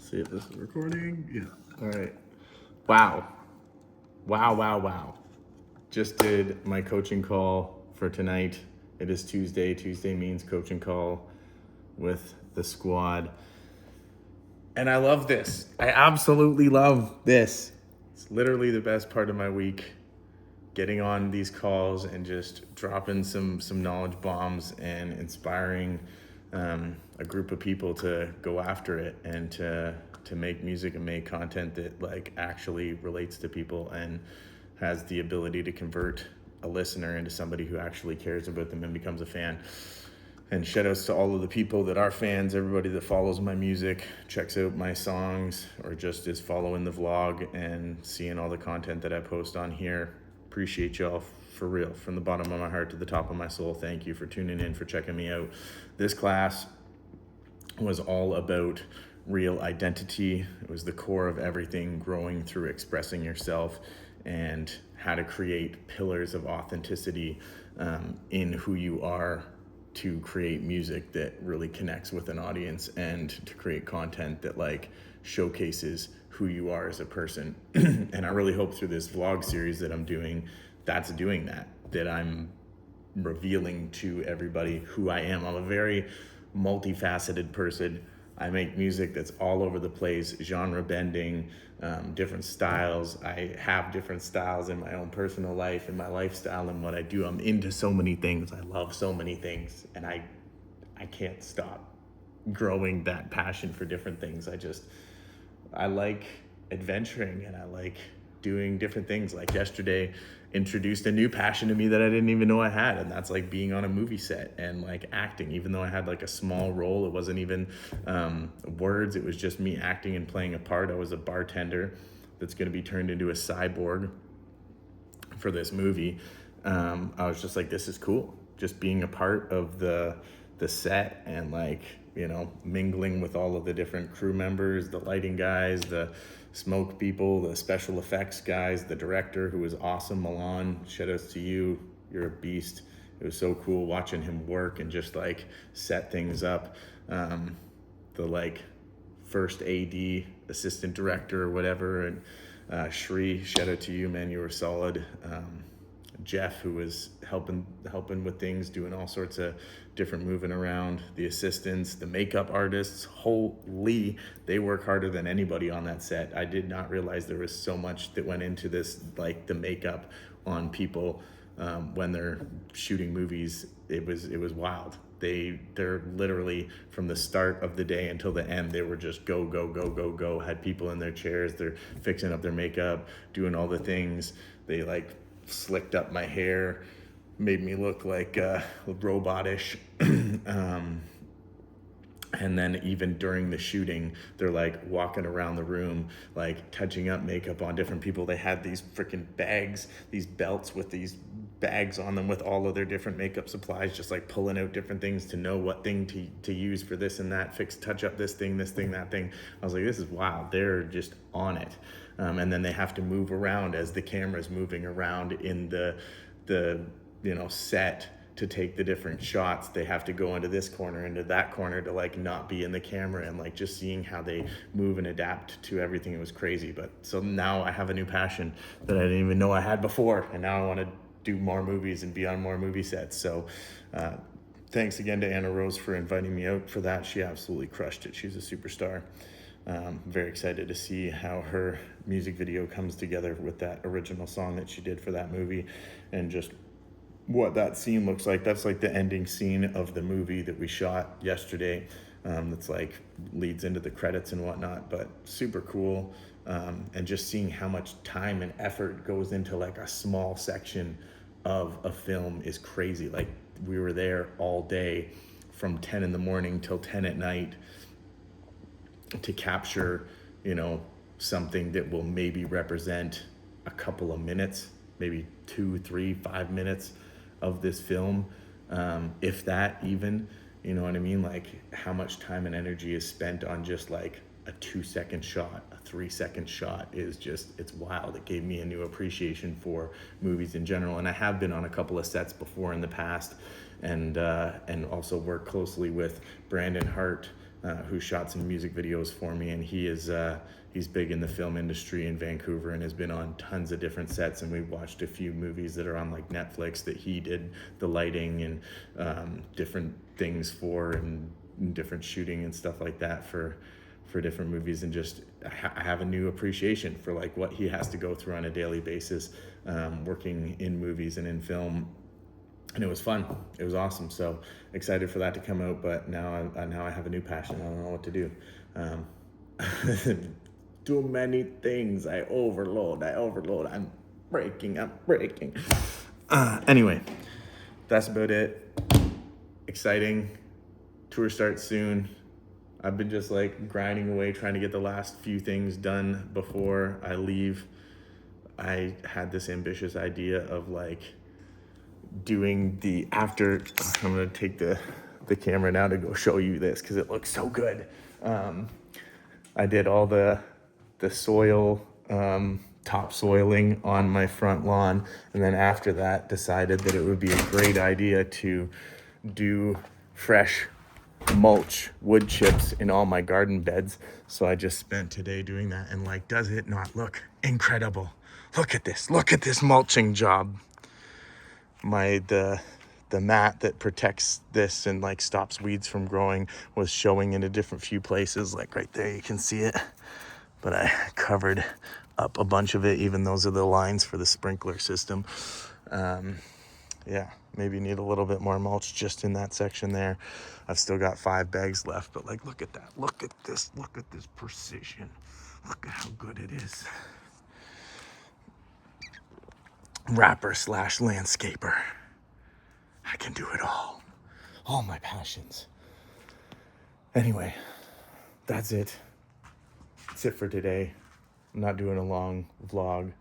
See if this is recording. Yeah. All right. Wow. Wow. Just did my coaching call for tonight. It is Tuesday. Tuesday means coaching call with the squad. And I love this. I absolutely love this. It's literally the best part of my week. Getting on these calls and just dropping some knowledge bombs and inspiring a group of people to go after it and to make music and make content that like actually relates to people and has the ability to convert a listener into somebody who actually cares about them and becomes a fan. And shout outs to all of the people that are fans, everybody that follows my music, checks out my songs, or just is following the vlog and seeing all the content that I post on here. Appreciate y'all for real, from the bottom of my heart to the top of my soul. Thank you for tuning in, for checking me out. This class was all about real identity. It was the core of everything, growing through expressing yourself and how to create pillars of authenticity in who you are, to create music that really connects with an audience and to create content that like showcases who you are as a person. And I really hope through this vlog series that I'm doing, that's doing that I'm revealing to everybody who I am. I'm a very multifaceted person. I make music that's all over the place, genre bending, different styles. I have different styles in my own personal life, in my lifestyle, and what I do. I'm into so many things. I love so many things, and I can't stop growing that passion for different things. I like adventuring, and I like doing different things. Like yesterday introduced a new passion to me that I didn't even know I had, and that's like being on a movie set and like acting. Even though I had like a small role, it wasn't even words, it was just me acting and playing a part. I was a bartender that's going to be turned into a cyborg for this movie. I was just like, this is cool, just being a part of the set and like, you know, mingling with all of the different crew members, the lighting guys, the smoke people, the special effects guys, the director, who was awesome, Milan. Shout outs to you, you're a beast. It was so cool watching him work and just like set things up. The like first AD, assistant director or whatever, and Shri, shout out to you, man, you were solid. Jeff, who was helping with things, doing all sorts of different moving around, the assistants, the makeup artists, holy, they work harder than anybody on that set. I did not realize there was so much that went into this, like the makeup on people when they're shooting movies. It was wild. They're literally, from the start of the day until the end, they were just go, had people in their chairs, they're fixing up their makeup, doing all the things. They like slicked up my hair, made me look like robotish. And then even during the shooting, they're like walking around the room, like touching up makeup on different people. They had these freaking bags, these belts with these bags on them with all of their different makeup supplies, just like pulling out different things to know what thing to use for this and that, touch up this thing, that thing. I was like, this is wild. They're just on it. And then they have to move around as the camera's moving around in the set to take the different shots. They have to go into this corner, into that corner to like not be in the camera, and like just seeing how they move and adapt to everything. It was crazy. But so now I have a new passion that I didn't even know I had before, and now I want to do more movies and be on more movie sets. So thanks again to Anna Rose for inviting me out for that. She absolutely crushed it. She's a superstar. Very excited to see how her music video comes together with that original song that she did for that movie, and just what that scene looks like. That's like the ending scene of the movie that we shot yesterday. That's like leads into the credits and whatnot, but super cool. And just seeing how much time and effort goes into like a small section of a film is crazy. Like we were there all day from 10 in the morning till 10 at night to capture, something that will maybe represent a couple of minutes, maybe 2, 3, 5 minutes of this film, if that even, you know what I mean? Like how much time and energy is spent on just like a 2-second shot, a 3-second shot is just, it's wild. It gave me a new appreciation for movies in general. And I have been on a couple of sets before in the past, and also worked closely with Brandon Hart, who shot some music videos for me, and he's big in the film industry in Vancouver and has been on tons of different sets, and we've watched a few movies that are on like Netflix that he did the lighting and different things for, and different shooting and stuff like that for different movies, and just I have a new appreciation for like what he has to go through on a daily basis, working in movies and in film. And it was fun. It was awesome. So excited for that to come out. But now I have a new passion. I don't know what to do. Too many things. I overload. I'm breaking. Anyway, that's about it. Exciting. Tour starts soon. I've been just like grinding away, trying to get the last few things done before I leave. I had this ambitious idea of like doing the after. I'm gonna take the camera now to go show you this because it looks so good. I did all the soil topsoiling on my front lawn, and then after that decided that it would be a great idea to do fresh mulch, wood chips in all my garden beds. So I just spent today doing that, and like, does it not look incredible? Look at this mulching job. The mat that protects this and like stops weeds from growing was showing in a different few places, like right there you can see it, but I covered up a bunch of it. Even those are the lines for the sprinkler system. Yeah, maybe need a little bit more mulch just in that section there. I've still got 5 bags left, but like, look at that. Look at this precision. Look at how good it is. Rapper / landscaper. I can do it all my passions. Anyway, that's it for today. I'm not doing a long vlog. I'm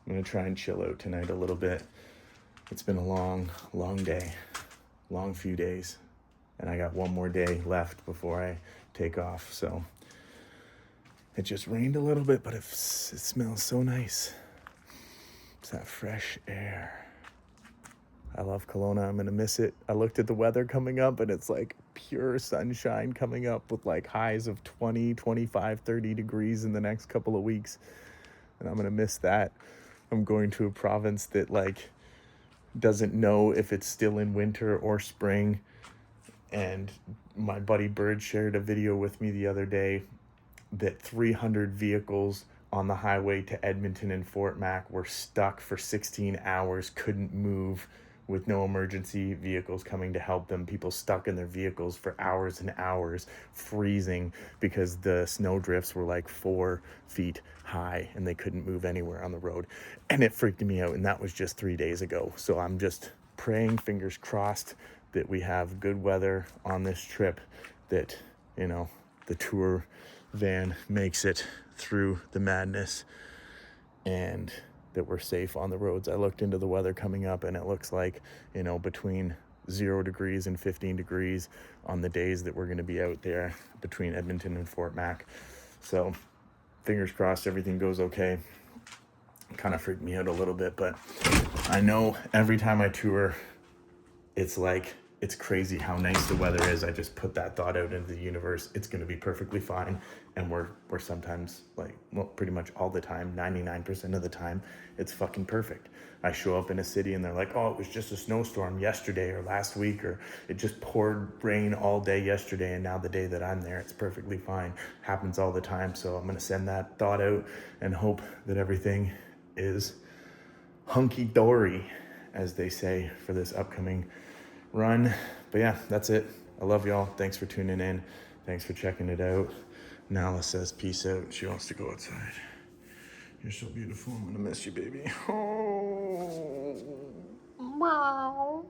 gonna try and chill out tonight a little bit. It's been a long day, long few days, and I got one more day left before I take off. So it just rained a little bit, but it smells so nice. It's that fresh air. I love Kelowna. I'm gonna miss it. I looked at the weather coming up, and it's like pure sunshine coming up with like highs of 20, 25, 30 degrees in the next couple of weeks. And I'm gonna miss that. I'm going to a province that like doesn't know if it's still in winter or spring. And my buddy Bird shared a video with me the other day that 300 vehicles on the highway to Edmonton and Fort Mac were stuck for 16 hours, couldn't move, with no emergency vehicles coming to help them. People stuck in their vehicles for hours and hours, freezing because the snow drifts were like 4 feet high and they couldn't move anywhere on the road. And it freaked me out, and that was just 3 days ago. So I'm just praying, fingers crossed, that we have good weather on this trip, that, you know, the tour van makes it through the madness, and that we're safe on the roads. I looked into the weather coming up, and it looks like, you know, between 0 degrees and 15 degrees on the days that we're going to be out there between Edmonton and Fort Mac. So fingers crossed everything goes okay. Kind of freaked me out a little bit, but I know every time I tour, it's like, it's crazy how nice the weather is. I just put that thought out into the universe. It's going to be perfectly fine. And we're sometimes like, well, pretty much all the time, 99% of the time, it's fucking perfect. I show up in a city and they're like, oh, it was just a snowstorm yesterday or last week, or it just poured rain all day yesterday, and now the day that I'm there, it's perfectly fine. Happens all the time. So I'm going to send that thought out and hope that everything is hunky-dory, as they say, for this upcoming run. But yeah, that's it. I love y'all. Thanks for tuning in. Thanks for checking it out. Nala says peace out. She wants to go outside. You're so beautiful. I'm gonna miss you, baby. Oh, wow.